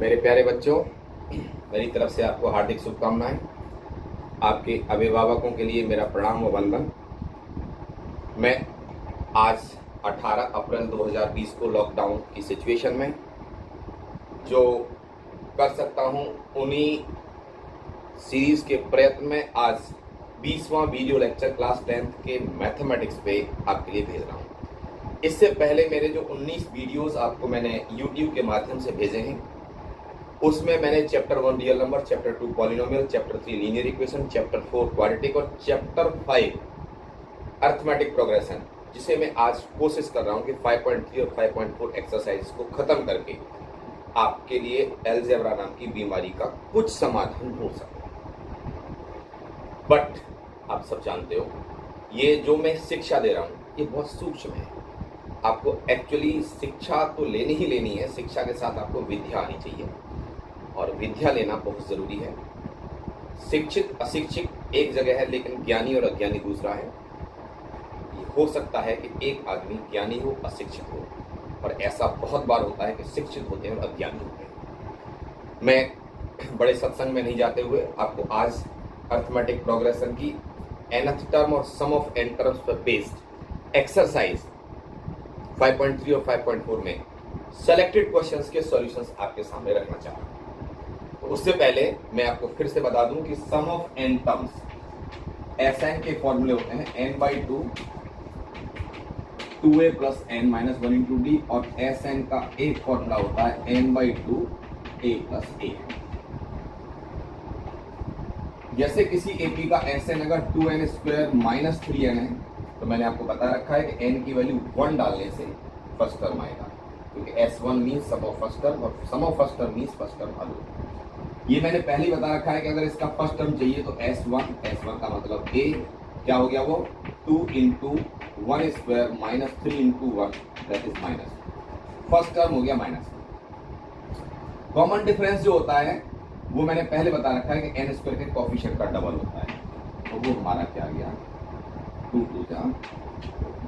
मेरे प्यारे बच्चों, मेरी तरफ से आपको हार्दिक शुभकामनाएं। आपके अभिभावकों के लिए मेरा प्रणाम व वंदन। मैं आज 18 अप्रैल 2020 को लॉकडाउन की सिचुएशन में जो कर सकता हूं उन्हीं सीरीज़ के प्रयत्न में आज 20वां वीडियो लेक्चर क्लास 10th के मैथमेटिक्स पे आपके लिए भेज रहा हूं। इससे पहले मेरे जो 19 वीडियोस आपको मैंने YouTube के माध्यम से भेजे हैं, उसमें मैंने chapter 1 real number, chapter 2 polynomial, chapter 3 linear equation, chapter 4 quadratic और चैप्टर 5 अरिथमेटिक प्रोग्रेशन, जिसे मैं आज कोशिश कर रहा हूं कि 5.3 और 5.4 एक्सरसाइज को खत्म करके आपके लिए अलजेब्रा नाम की बीमारी का कुछ समाधान ढूंढ सकूं। बट आप सब जानते हो, ये जो मैं शिक्षा दे रहा हूं ये बहुत सूक्ष्म है। आपको एक्चुअली शिक्षा तो लेनी ही लेनी है, शिक्षा के साथ आपको विद्या आनी चाहिए और विद्या लेना बहुत ज़रूरी है। शिक्षित अशिक्षित एक जगह है, लेकिन ज्ञानी और अज्ञानी दूसरा है। ये हो सकता है कि एक आदमी ज्ञानी हो, अशिक्षित हो, और ऐसा बहुत बार होता है कि शिक्षित होते हैं और अज्ञानी होते हैं। मैं बड़े सत्संग में नहीं जाते हुए आपको आज अरिथमेटिक प्रोग्रेशन की nth टर्म और सम ऑफ n टर्म्स पर बेस्ड एक्सरसाइज 5.3 और 5.4 में सेलेक्टेड क्वेश्चंस के सॉल्यूशंस आपके सामने रखना चाह रहा हूं। तो उससे पहले मैं आपको फिर से बता दूं कि सम ऑफ n टर्म्स Sn के फॉर्मूले होते हैं n/2 2a plus n minus 1 into D, और Sn का एक फॉर्मूला होता है n/2 a प्लस a। जैसे किसी एपी का Sn अगर 2n स्क्वायर माइनस 3n है, तो मैंने आपको बता रखा है कि n की वैल्यू 1 डालने से फर्स्ट टर्म आएगा, क्योंकि S1 means sum of first term और sum of first term means first term अलग। ये मैंने पहले ही बता रखा है कि अगर इसका फर्स्ट टर्म चाहिए तो S1 का मतलब a क्या हो गया, वो 2 into 1 square minus 3 into 1 that is minus, first term हो गया माइनस। कॉमन डिफरेंस जो होता है वो मैंने पहले बता रखा है कि n स्क्वायर के कोफिशिएंट का डबल होता है, तो वो हमारा क्या आ गया 2 का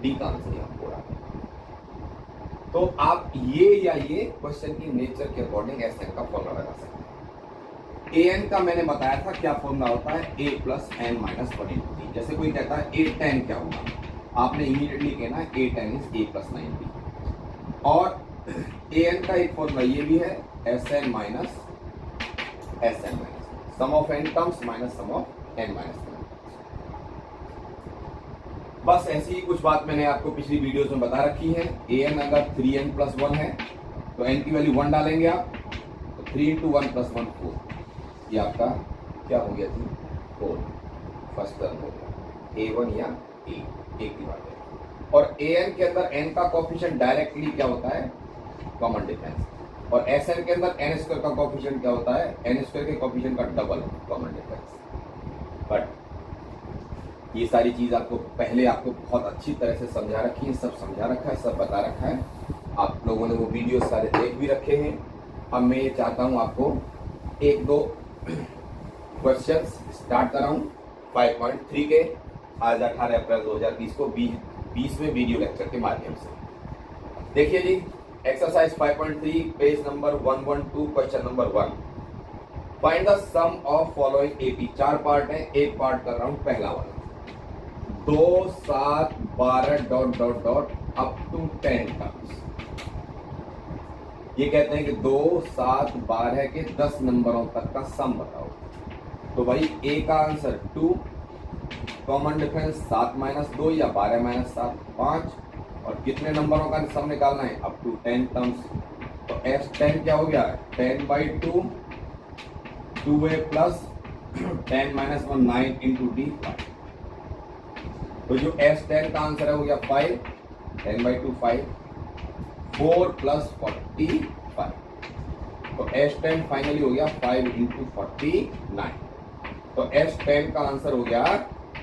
डी का आंसर यहाँ पूरा। तो आप ये या ये क्वेश्चन की नेचर के अकॉर्डिंग Sn का फॉर्मूला लगा सकते हैं। An का मैंने बताया था क्या फॉर्मूला होता है, a plus n minus 1 into D. जैसे कोई कहता है a tan क्या होगा, आपने इमीडिएटली कहना है a tan is a plus 9b। और An का एक फॉर्मूला ये भी है Sn minus Sn minus sum of n terms minus sum of n minus 1। बस ऐसी ही कुछ बात मैंने आपको पिछली वीडियोस में बता रखी है। an अगर 3n प्लस 1 है तो n की वैल्यू 1 डालेंगे आप, तो 3 इंटू 1 प्लस 1 4, ये आपका क्या हो गया थी 4, फर्स्ट टर्म हो गया a1 या a, एक ही बात है। और an के अंदर n का कोफिशिएंट डायरेक्टली क्या होता है, कॉमन डिफरेंस, और Sn के अंदर n स्क्वायर का कोफिशिएंट क्या होता है, n स्क्वायर के कोफिशिएंट का डबल, कॉमन डिफरेंस। बट ये सारी चीज आपको पहले आपको बहुत अच्छी तरह से समझा रखी है, सब समझा रखा है, सब बता रखा है, आप लोगों ने वो वीडियो सारे देख भी रखे हैं। अब मैं ये चाहता हूँ आपको एक दो क्वेश्चंस स्टार्ट कराऊं 5.3 के, आज 18 अप्रैल 2020 को 20वें वीडियो लेक्चर के माध्यम से। देखिए जी, exercise 5.3 page number 112, question number 1, find the sum of following AP. 4 part है, एक पार्ट कर रहा हूं पहला वाला, 2 7 12 dot dot dot up to 10 terms. ये कहते हैं कि 2 7 12 के 10 नंबरों तक का सम बताओ। तो भाई a का आंसर 2, कॉमन डिफरेंस 7 माइनस 2 या 12 माइनस 7 5, और कितने नंबरों का सम निकालना है, अप टू 10 टर्म्स। तो S10 क्या हो गया, 10/2 2a plus 10 minus 1 9 into D 5। तो जो S10 का आंसर है हो गया 5, 10/2 5, 4 प्लस 45। तो S10 फाइनली हो गया 5 इंटू 49। तो S10 का आंसर हो गया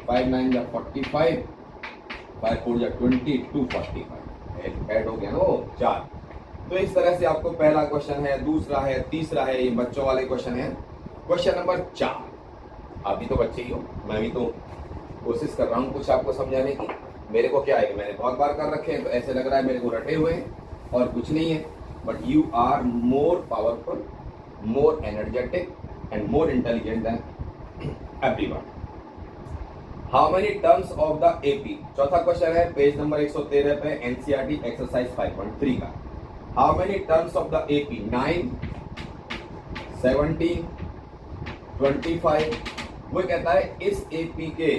5 9 या 45, 5 4 या 20 245, ऐड हो गया ना वो 4। तो इस तरह से आपको पहला क्वेश्चन है, दूसरा है, तीसरा है, ये बच्चों वाले क्वेश्चन है। क्वेश्चन नंबर 4, आप भी तो बच्चे ही हो, मैं भी तो कोशिश कर रहा हूँ कुछ आपको समझाने की। मेरे को क्या है कि मैंने बहुत बार कर रखे हैं, तो ऐसे लग रहा है मेरे को रटे हुए हैं और कुछ नहीं है, but you are more powerful more energetic and more intelligent than everyone. How many terms of the AP? चौथा क्वेश्चन है पेज नंबर 113 पे एनसीईआरटी एक्सरसाइज 5.3 का. How many terms of the AP? 9, 17, 25. वो कहता है इस AP के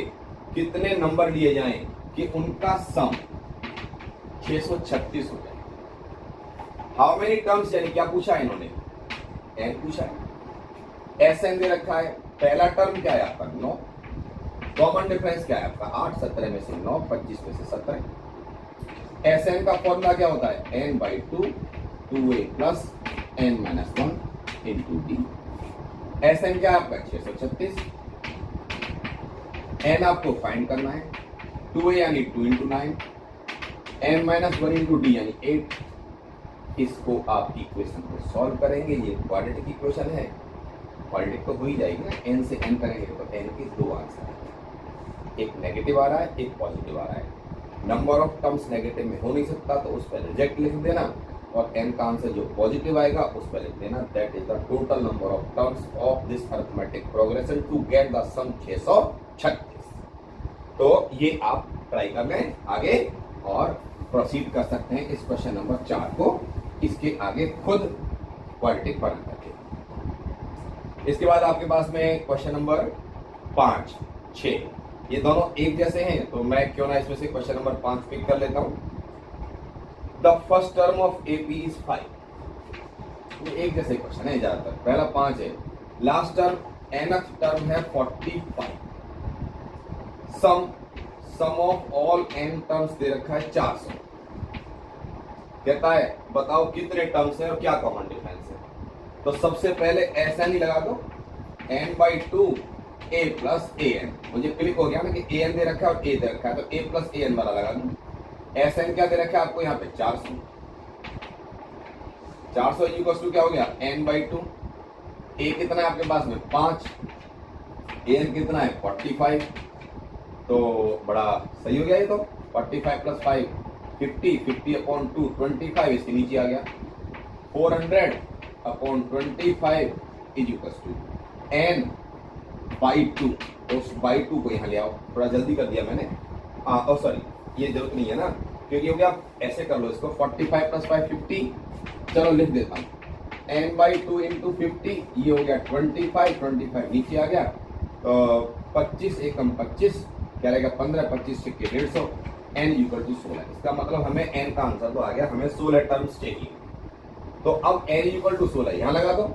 कितने नंबर लिए जाएं कि उनका सम 636 हो जाए. हाउ मेनी टर्म्स यानी क्या पूछा है इन्होंने? एन पूछा है. एस एन दे रखा है. पहला टर्म क्या है आपका? 9. कॉमन डिफरेंस क्या है आपका? 8. 17 में से 9, 25 में से 17. एस एन का फॉर्मूला क्या होता है? N by 2 2a plus n minus 1 into d. S n क्या है आपका? 636. एन आपको फाइंड करना है. 2a यानी 2 into 9, n minus 1 into d यानी 8. इसको आप इक्वेशन को सॉल्व करेंगे. ये क्वाड्रेटिक इक्वेशन है. क्वाड्रेटिक तो हो ही जाएगी ना. एन से एन करेंगे तो एन के दो आंसर है. एक नेगेटिव आ रहा है, एक पॉजिटिव आ रहा है. नंबर ऑफ टर्म्स नेगेटिव में हो नहीं सकता तो उस पर रिजेक्ट लिख देना और एन का आंसर जो पॉजिटिव आएगा उस पर लिख देना. That is the total number of terms of this arithmetic progression to get the sum 636. तो ये आप ट्राई कर लें आगे और प्रोसीड कर सकते हैं इस क्वेश्चन नंबर 4 को इसके आगे खुद क्वाड्रेटिक बना करके. इसके बाद आपके पास में क्वेश्चन नंबर 5, 6 ये दोनों एक जैसे हैं तो मैं क्यों ना इसमें से क्वेश्चन नंबर 5 पिक कर लेता हूं. The first term of AP is 5. ये एक जैसे क्वेश्चन है ज्यादातर. पहला 5 है. लास्ट टर्म nth टर्म है 45. सम ऑफ ऑल n टर्म्स दे रखा है 400. कहता है बताओ कितने टर्म्स हैं और क्या कॉमन डिफरेंस है. तो सबसे पहले ऐसा नहीं लगा दो. n by 2 a plus a n. मुझे क्लिक हो गया ना कि ए एन दे रखा है और a दे रखा है तो a प्लस ए एन वाला लगा दूं. एस एन क्या दे रखा है आपको यहाँ पे? 400. 400 इक्वल टू क्या हो गया? n by 2. a कितना है आपके पास में? 5. ए एन कितना है? 45. तो बड़ा सही हो गया ये तो. 45 प्लस 5 50. 50 अपॉन 2 25. इसके नीचे आ गया 400 upon 25 is equal to n by 2. उस बाई 2 को यहाँ ले आओ. थोड़ा जल्दी कर दिया मैंने. सॉरी ये जरूरत नहीं है ना क्योंकि हो गया. ऐसे कर लो इसको 45 प्लस 5 50. चलो लिख देता हूँ. n बाई 2 इंटू 50 ये हो गया 25. 25 नीचे आ गया तो 25 एकम 25 क्या रहेगा? 15. 25 सिक्के 150. n equal to 16. इसका मतलब हमें n का आंसर तो आ गया. हमें 16 टर्म्स चाहिए. तो अब n इक्वल टू 16 यहाँ लगा दो.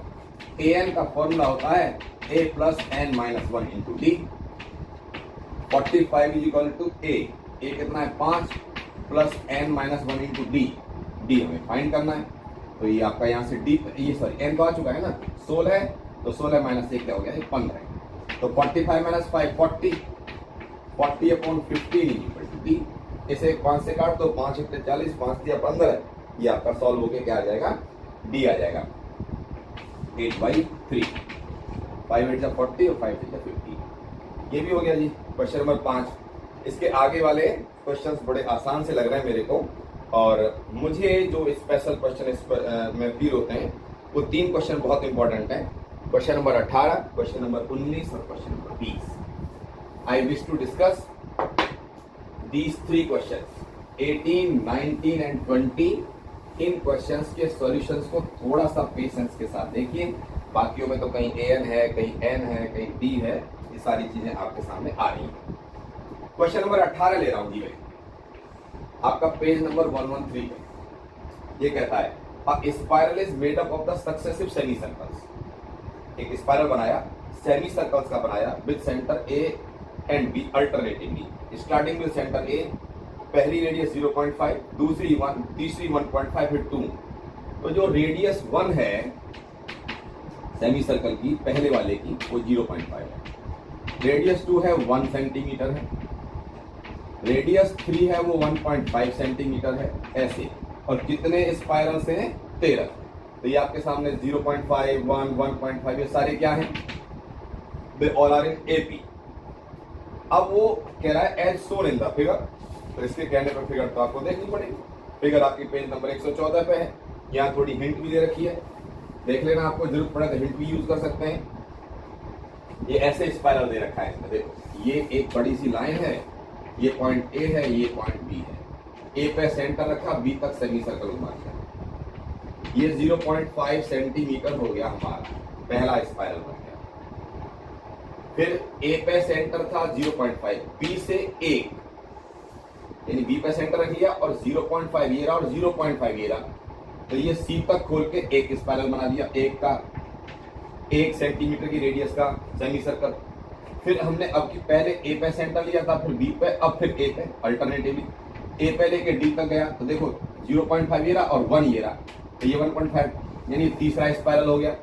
an का फॉर्मूला होता है a plus n minus 1 into d. 45 is equal to a कितना है? 5 plus n minus 1 into d. D हमें फाइंड करना है. तो ये आपका यहाँ से डी ये सॉरी n तो आ चुका है ना. 16 है तो 16 माइनस 1 क्या हो गया? 15. तो 45 minus 5 40. 40 upon 15 is equal to d. इसे 5 से काट दो. 5 × 40 5 × 15. ये आपका सॉल्व होके क्या आ जाएगा? डी आ जाएगा 8/3. 5 8 40 और 5 6 50. ये भी हो गया जी क्वेश्चन नंबर 5. इसके आगे वाले क्वेश्चंस बड़े आसान से लग रहे हैं मेरे को और मुझे जो स्पेशल क्वेश्चन इस में फील होते हैं वो 3 क्वेश्चन बहुत इंपॉर्टेंट हैं. क्वेश्चन नंबर 18, क्वेश्चन नंबर 19 और question number 20. I wish to discuss these 3 questions 18, 19 and 20. इन क्वेश्चंस के सॉल्यूशंस को थोड़ा सा पेशेंस के साथ देखिए. बाकियों में तो कहीं an है, कहीं n है, कहीं d है. ये सारी चीजें आपके सामने आ रही हैं. क्वेश्चन नंबर 18 ले रहा हूं जी मैं. आपका पेज नंबर 113 पे ये कहता है a spiral is made up of the successive semi circles. एक स्पाइरल बनाया, सेमी सर्कल्स का बनाया with centre A and B alternatively. Starting with centre A. पहली रेडियस 0.5, दूसरी 1, तीसरी 1.5 फिर 2. तो जो रेडियस 1 है सेमी सर्कल की पहले वाले की वो 0.5 है. रेडियस 2 है 1 सेंटीमीटर है. रेडियस 3 है वो 1.5 सेंटीमीटर है. ऐसे और कितने स्पाइरल से हैं? 13. तो ये आपके सामने 0.5, 1, 1.5 ये सारे क्या हैं? They all are in AP. अब वो कह रहा है as shown in the figure. तो इसके कहने पर फिगर तो आपको देखनी पड़ेगी. फिगर आपकी पेज नंबर 114 पे है. यहाँ थोड़ी हिंट भी दे रखी है. देख लेना, आपको जरूरत पड़े तो हिंट भी यूज कर सकते हैं। ये ऐसे स्पाइरल दे रखा है इसमें, देखो ये एक बड़ी सी लाइन है, ये पॉइंट ए है, ये पॉइंट बी है, ए पे सेंटर रखा, बी तक सेमी सर्कल घुमा दिया। ये 0.5 सेंटीमीटर हो गया हमारा पहला स्पाइरल बन गया। फिर ए पे सेंटर था 0.5, बी से 1 यानी बी पे सेंटर रख लिया और 0.5 ये रहा और 0.5 ये रहा, तो ये सी तक खोल के एक स्पाइरल बना दिया, एक का 1 सेंटीमीटर की रेडियस का सेमी सर्कल। फिर हमने अब की पहले ए पे सेंटर लिया था, फिर बी पे, अब फिर ए पे, अल्टरनेटिवली ए पे लेके डी तक गया, तो देखो 0.5 ये रहा और 1 ये रहा, तो ये 1.5 यानी तीसरा स्पाइरल हो गया।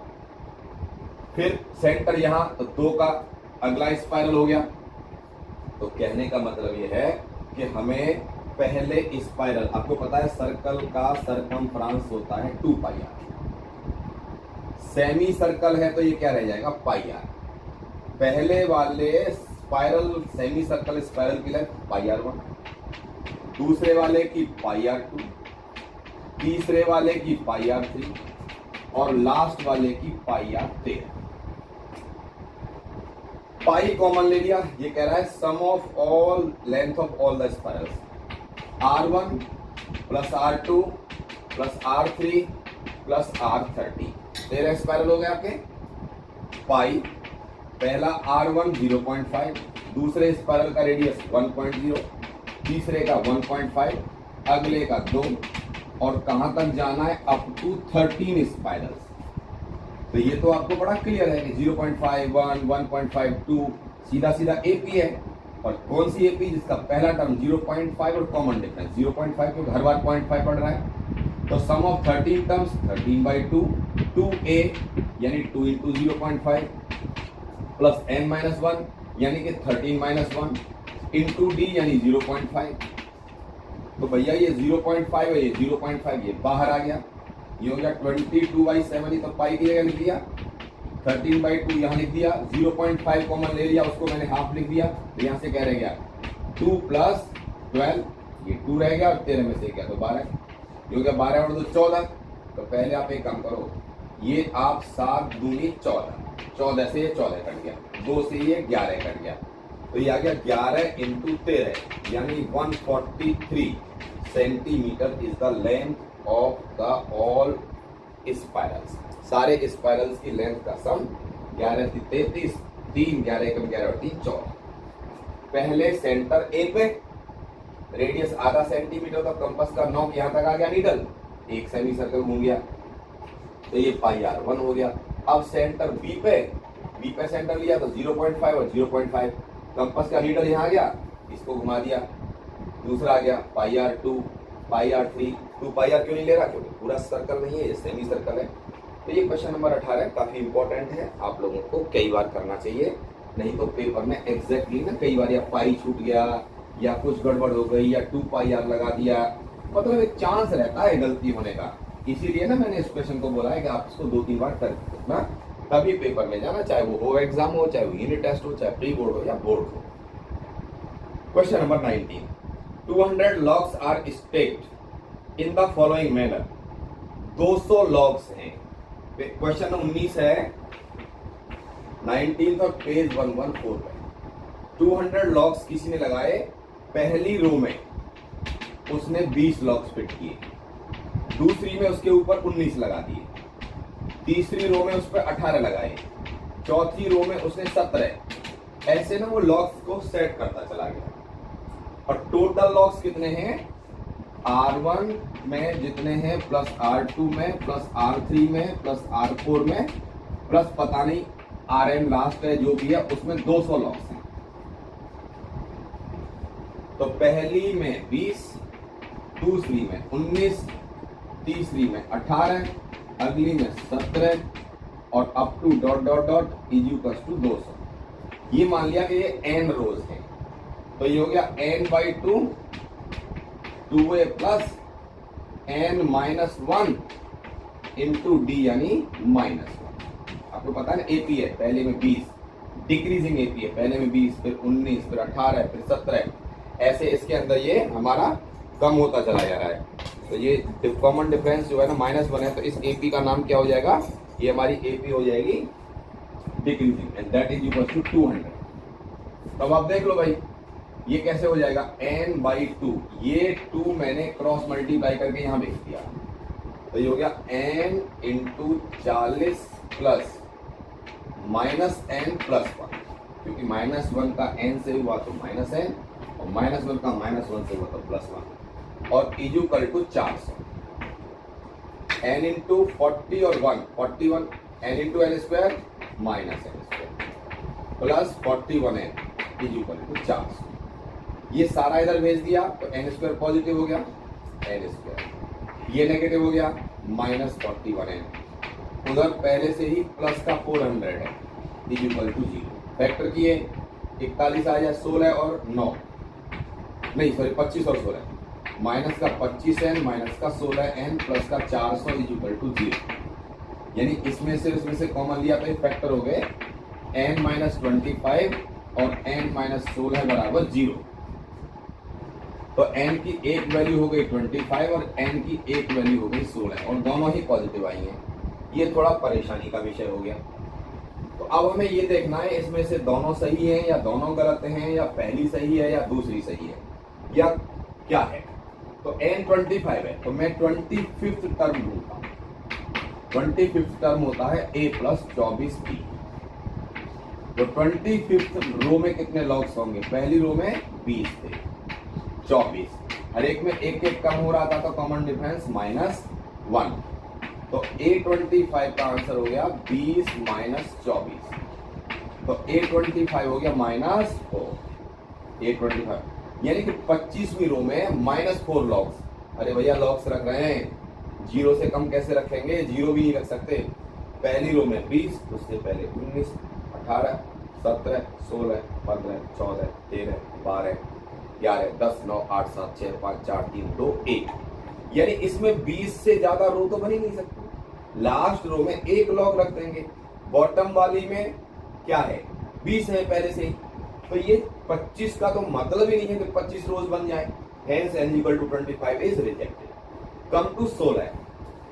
फिर सेंटर यहाँ, तो 2 का अगला स्पाइरल हो गया। तो कहने का मतलब ये है कि हमें पहले स्पाइरल, आपको पता है सर्कल का सरकमफ्रेंस होता है 2 पाई आर, सेमी सर्कल है तो ये क्या रह जाएगा पाई आर। पहले वाले स्पाइरल सेमी सर्कल स्पाइरल की लेंथ पाई आर 1, दूसरे वाले की पाई आर 2, तीसरे वाले की पाई आर 3 और लास्ट वाले की पाई आर 13। पाई कॉमन ले लिया, ये कह रहा है sum of all length of all the spirals R1 plus R2 plus R3 plus R30, 13 spiral हो गए आपके। पाई पहला R1 0.5, दूसरे स्पाइरल का रेडियस 1.0, तीसरे का 1.5, अगले का 2 और कहां तक जाना है अप टू 13 स्पाइरल्स। तो ये तो आपको बड़ा क्लियर है कि 0.5, 1, 1.5, 2 सीधा सीधा एपी है। और कौन सी एपी? जिसका पहला टर्म 0.5 और कॉमन डिफरेंस 0.5 क्योंकि हर बार 0.5 पड़ रहा है। तो सम ऑफ 13 टर्म्स 13/2, 2a यानी 2 इंटू 0.5 प्लस n-1 यानी कि 13-1 इंटू d यानी 0.5। तो भैया ये 0.5 है, ये 0.5 ये बाहर आ गया, ये हो गया 22/7 ही तो पाई की जगह लिख दिया, 13/2 यहाँ लिख दिया, 0.5 कॉमन ले लिया, उसको मैंने हाफ लिख दिया, तो यहाँ से क्या रह गया 2 प्लस 12, ये 2 रह गया और 13 में से क्या तो 12, ये हो गया 12 और 2 14। तो पहले आप एक काम करो, ये आप 7 दूनी 14, 14 से ये 14 कट गया, 2 से ये 11 कट गया, तो ये आ गया 11 इंटू 13 यानी 143 centimetre is the length of the all spirals. सारे स्पाइरल्स की लेंथ का सम 11 से 33, 3 11 एकम 11 और 3 14। पहले सेंटर ए पे रेडियस आधा सेंटीमीटर, तो कंपास का नॉक यहां तक आ गया, नीडल एक सेमी सर्कल घूम गया, तो ये पाई आर 1 हो गया। अब सेंटर बी पे सेंटर लिया तो 0.5 और 0.5, कंपास का नीडल यहाँ आ गया, इसको घुमा दिया, दूसरा आ गया pi R 2, pi R 3, 2 pi R क्यों नहीं ले रहा? क्योंकि पूरा सर्कल नहीं है, ये सेमी सर्कल है। तो ये क्वेश्चन नंबर 18 काफी इंपॉर्टेंट है, आप लोगों को कई बार करना चाहिए, नहीं तो पेपर में एग्जैक्टली ना कई बार या पाई छूट गया या कुछ गड़बड़ हो गई या 2 पाई आर लगा दिया, मतलब एक चांस रहता है गलती होने का। इसीलिए ना मैंने इस क्वेश्चन को बोला है कि आप इसको 2-3 बार कर ना, तभी पेपर में जाना, चाहे वो हो एग्जाम हो, चाहे वो यूनिट टेस्ट हो, चाहे प्री बोर्ड हो या बोर्ड हो। Question number 19, 200 logs are stacked in the following manner. 200 logs हैं। क्वेश्चन 19 है 19 और पेज 114 पे 200 लॉग्स किसी ने लगाए, पहली रो में उसने 20 लॉग्स फिट किए, दूसरी में उसके ऊपर 19 लगा दिए, तीसरी रो में उस पर 18 लगाए, चौथी रो में उसने 17। ऐसे ना वो लॉग्स को सेट करता चला गया और टोटल लॉग्स कितने हैं, R1 में जितने हैं प्लस R2 में प्लस R3 में प्लस R4 में प्लस पता नहीं Rn लास्ट है जो भी है, उसमें 200 लॉग्स हैं। तो पहली में 20, दूसरी में 19, तीसरी में 18, अगली में 17 और up to dot dot dot is equal to 200। ये मान लिया कि ये n रोज है, तो ये हो गया n/2 2a plus n-1 into d यानी -1। आपको पता है ना एपी है, पहले में 20, डिक्रीजिंग एपी है, पहले में 20 फिर 19 फिर 18 फिर 17, ऐसे इसके अंदर ये हमारा कम होता चला जा रहा है। तो ये कॉमन डिफरेंस जो है ना -1 है, तो इस AP का नाम क्या हो जाएगा, ये हमारी AP हो जाएगी decreasing and that is equal to 200। तो अब आप देख लो भाई ये कैसे हो जाएगा, n/2, ये 2 मैंने क्रॉस मल्टीप्लाई करके यहाँ भेज दिया, तो ये हो गया n × 40 प्लस -n+1, क्योंकि -1 का n से हुआ तो -n और -1 का -1 से हुआ तो +1 और इज इक्वल टू 400। n × 40 और 1 41, n × n² -n² plus 41n is equal to 400। ये सारा इधर भेज दिया तो n² पॉजिटिव हो गया, n², ये नेगेटिव हो गया -41n, उधर पहले से ही प्लस का 400 है इज इक्वल टू 0। फैक्टर किए 41 आ जाए 16 और 9, नहीं सॉरी 25 और 16, माइनस का 25n माइनस का 16n प्लस का 400 इज इक्वल टू 0। यानी इसमें से उसमें से कॉमन लिया तो ये फैक्टर हो गए n-25 और n-16 बराबर 0। तो n की एक वैल्यू हो गई 25 और n की एक वैल्यू हो गई 16 और दोनों ही पॉजिटिव आई हैं। ये थोड़ा परेशानी का विषय हो गया। तो अब हमें ये देखना है इसमें से दोनों सही हैं या दोनों गलत हैं या पहली सही है या दूसरी सही है या क्या है। तो n25 है तो मैं 25th टर्म ढूंढता हूँ। 25th टर्म होता है a + 24b। तो 25th रो में कितने लॉग्स होंगे, पहली रो में 20 थे, 24, हर एक में एक एक कम हो रहा था तो कॉमन डिफरेंस -1। तो A25 का आंसर हो गया 20 - 24। तो A25 हो गया -4, A25 यानी कि 25वीं रो में -4 लॉग्स। अरे भैया लॉग्स रख रहे हैं, 0 से कम कैसे रखेंगे, 0 भी नहीं रख सकते। पहली रो में 20, उससे पहले 19, 18, 17, 16, 15, 14, 13, 12, 11, 10, 9, 8, 7, 6, 5, 4, 3, 2, 1। यानी इसमें 20 से ज्यादा रो तो बन ही नहीं सकती। लास्ट रो में एक लॉग रख देंगे, बॉटम वाली में क्या है 20 है पहले से ही, तो ये 25 का तो मतलब ही नहीं है कि 25 रोज बन जाए। Hence n = 25 is rejected. Come to 16।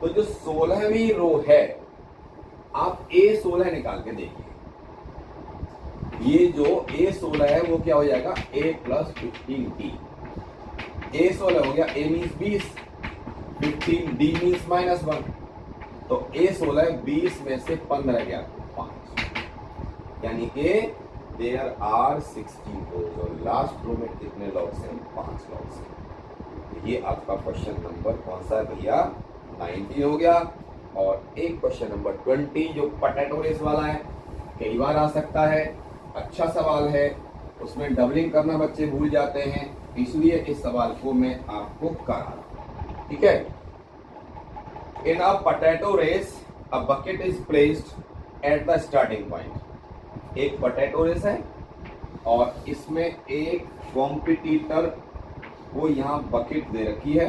तो जो 16वीं रो है आप A16 निकाल के देखिए, ये जो A16 है वो क्या हो जाएगा a + 15d। A16 हो गया, a मीन्स 20, 15, d मीन्स -1। तो A16 20 में से 15 गया 5, यानी कि देयर आर 16 रोज और लास्ट रो में कितने लॉग्स हैं, 5 लॉग्स हैं। ये आपका क्वेश्चन नंबर कौन सा है भैया, 19 हो गया। और एक क्वेश्चन नंबर 20 जो पोटैटो रेस वाला है, कई बार आ सकता है, अच्छा सवाल है, उसमें डबलिंग करना बच्चे भूल जाते हैं, इसलिए इस सवाल को मैं आपको करा रहा हूं, ठीक है। In a potato race a bucket is placed at the starting point. एक पोटैटो रेस है और इसमें एक कॉम्पिटिटर को यहाँ बकेट दे रखी है।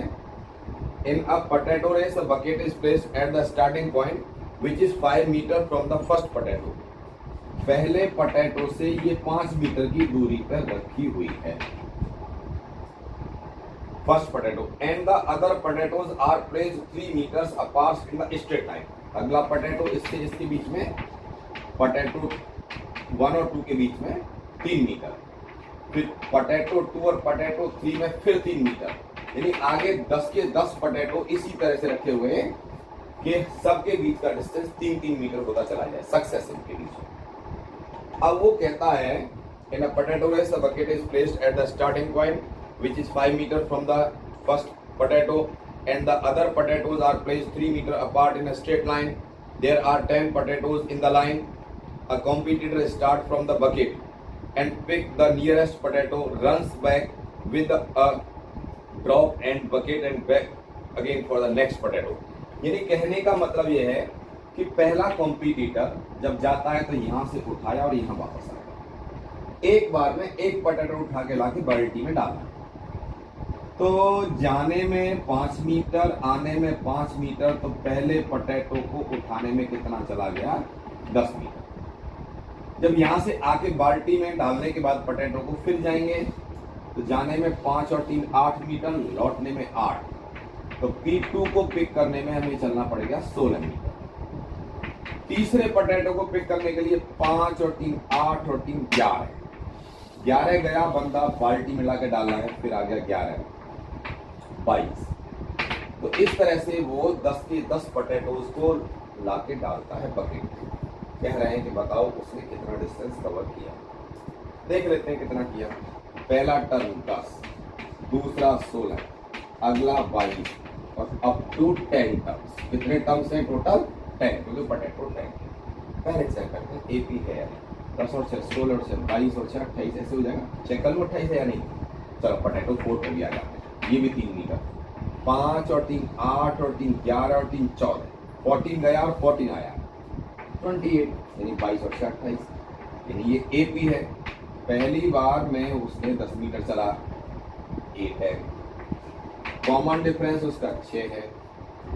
In a potato race a bucket is placed at the starting point which is 5 metre from the first potato. पहले पोटैटो से ये 5 मीटर की दूरी पर रखी हुई है, first potato, and the other potatoes are placed 3 metres apart in the straight line. अगला पोटैटो इससे इसके बीच में, पोटैटो 1 और 2 के बीच में 3 मीटर, फिर पोटैटो 2 और पोटैटो 3 में फिर 3 मीटर, यानी आगे 10 के 10 पोटैटो इसी तरह से रखे हुए हैं कि सबके बीच का डिस्टेंस 3-3 मीटर होता चला जाए सक्सेसिव के बीच में। अब वो कहता है in a potato race the bucket is placed at the starting point which is 5 meter from the first potato and the other potatoes are placed 3 meter apart in a straight line. There are 10 potatoes in the line. A competitor starts from the bucket and pick the nearest potato, runs back with a drop and bucket and back again for the next potato. यानी कहने का मतलब ये है कि पहला competitor जब जाता है तो यहाँ से उठाया और यहाँ वापस आएगा, एक बार में एक पोटैटो उठा के लाके बाल्टी में डालना। तो जाने में 5 मीटर, आने में 5 मीटर, तो पहले पोटैटो को उठाने में कितना चला गया, 10 मीटर। जब यहाँ से आके बाल्टी में डालने के बाद पोटैटो को फिर जाएंगे तो जाने में 5 और 3 8 मीटर, लौटने में 8, तो P2 को पिक करने में हमें चलना पड़ेगा 16 मीटर। तीसरे पोटैटो को पिक करने के लिए 5 और 3 8 और 3 11। 11 गया बंदा बाल्टी में लाके डालना है, फिर आ गया 11 22। तो इस तरह से वो 10 के 10 पोटैटोज को लाके डालता है बकेट में। कह रहे हैं कि बताओ उसने कितना डिस्टेंस कवर किया। देख लेते हैं कितना किया। पहला टर्म 10, दूसरा 16, अगला 22 और अप टू 10 टर्म्स। कितने टर्म्स हैं टोटल? 10, क्योंकि पोटैटो 10। पहले चेक करते हैं एपी है 10 और 6 16 और 6 22 और 6 28, ऐसे हो जाएगा। चेक कर लो 28 है या नहीं। चलो पोटैटो 4 हो गया जाते हैं। ये भी 3 मीटर। 5 और 3 8 और 3 11 और 3 14, 14 गया और 14 आया 28, यानी 22 और 6 28, यानी ये एपी है। पहली बार में उसने 10 मीटर चला, 8 है। कॉमन डिफरेंस उसका 6 है,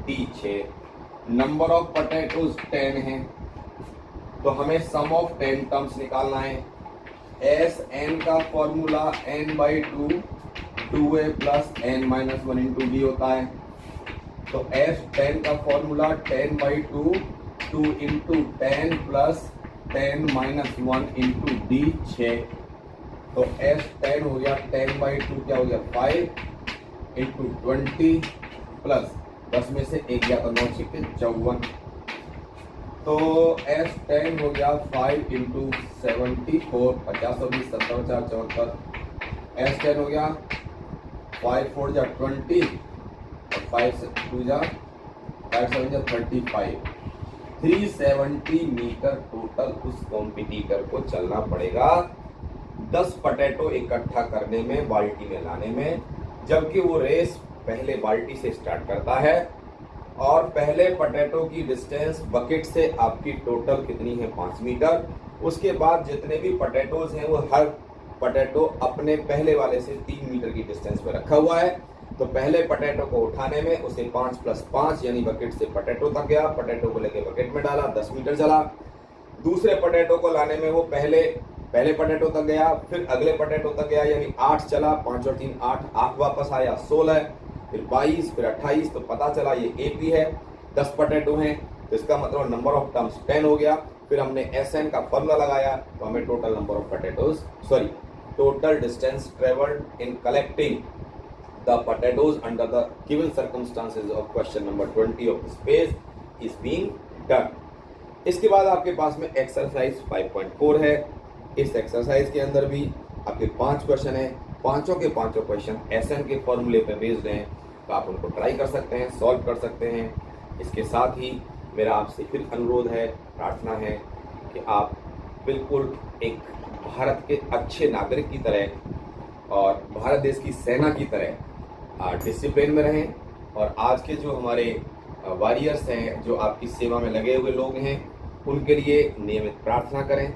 टी 6। नंबर ऑफ पोटैटोज 10 है, तो हमें सम ऑफ 10 टर्म्स निकालना है। एस एन का formula n/2 2a plus n-1 into D होता है। तो एस 10 का formula 10/2 2 into 10 plus 10-1 into D 6। तो एस 10 हो गया 10/2 क्या हो गया 5 इंटू 20 प्लस 10 में से 1 गया तो 9 छिके 54। तो एस 10 हो गया 5 इंटू 74 50 और 20 70 4 74। एस 10 हो गया 5 4 जा 20 और 5 2 जा 5 7 जा 35। 370 मीटर टोटल उस कॉम्पिटिटर को चलना पड़ेगा 10 पोटैटो इकट्ठा करने में, बाल्टी में लाने में। जबकि वो रेस पहले बाल्टी से स्टार्ट करता है और पहले पोटैटो की डिस्टेंस बकेट से आपकी टोटल कितनी है 5 मीटर। उसके बाद जितने भी पोटैटोज हैं वो हर पोटैटो अपने पहले वाले से 3 मीटर की डिस्टेंस पे रखा हुआ है। तो पहले पोटैटो को उठाने में उसे 5 + 5 यानी बकेट से पोटैटो तक गया, पोटैटो को लेके बकेट में डाला 10 मीटर चला। दूसरे पोटैटो को लाने में वो पहले पोटैटो तक गया, फिर अगले पोटैटो तक गया यानी 8 चला, 5 और 3 8 8 वापस आया 16, फिर 22, फिर 28। तो पता चला ये एपी है, 10 पोटैटो हैं, तो इसका मतलब नंबर ऑफ टर्म्स 10 हो गया। फिर हमने एसएन का फॉर्मूला लगाया तो हमें total number of potatoes total distance traveled in collecting the potatoes under the given circumstances of question number 20 of this page is being done। इसके बाद आपके पास में एक्सरसाइज 5.4 है। इस एक्सरसाइज के अंदर भी आपके 5 क्वेश्चन है, पांचों के पांचों क्वेश्चन एसएन के फॉर्मूले पे बेस्ड हैं, तो आप उनको ट्राई कर सकते हैं, सॉल्व कर सकते हैं। इसके साथ ही मेरा आपसे फिर अनुरोध है, प्रार्थना है कि आप बिल्कुल एक भारत के अच्छे नागरिक की तरह और भारत देश की सेना की तरह डिसिप्लिन में रहें। और आज के जो हमारे वॉरियर्स हैं, जो आपकी सेवा में लगे हुए लोग हैं, उनके लिए नियमित प्रार्थना करें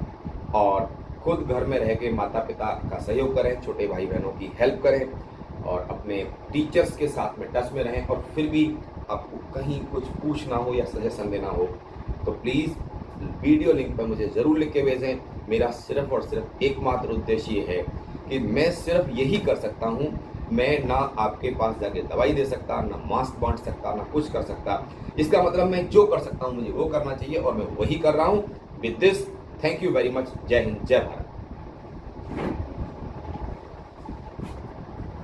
और खुद घर में रह के माता पिता का सहयोग करें, छोटे भाई बहनों की हेल्प करें और अपने टीचर्स के साथ में टच में रहें। और फिर भी आपको कहीं कुछ पूछना हो या सजेशन देना हो तो प्लीज़ वीडियो लिंक पर मुझे ज़रूर लिख के भेजें। मेरा सिर्फ और सिर्फ एकमात्र उद्देश्य ये है कि मैं सिर्फ यही कर सकता हूँ। मैं ना आपके पास जाके दवाई दे सकता, ना मास्क बांट सकता, ना कुछ कर सकता। इसका मतलब मैं जो कर सकता हूँ मुझे वो करना चाहिए और मैं वही कर रहा हूँ। With this, thank you very much. जय हिंद, जय भारत।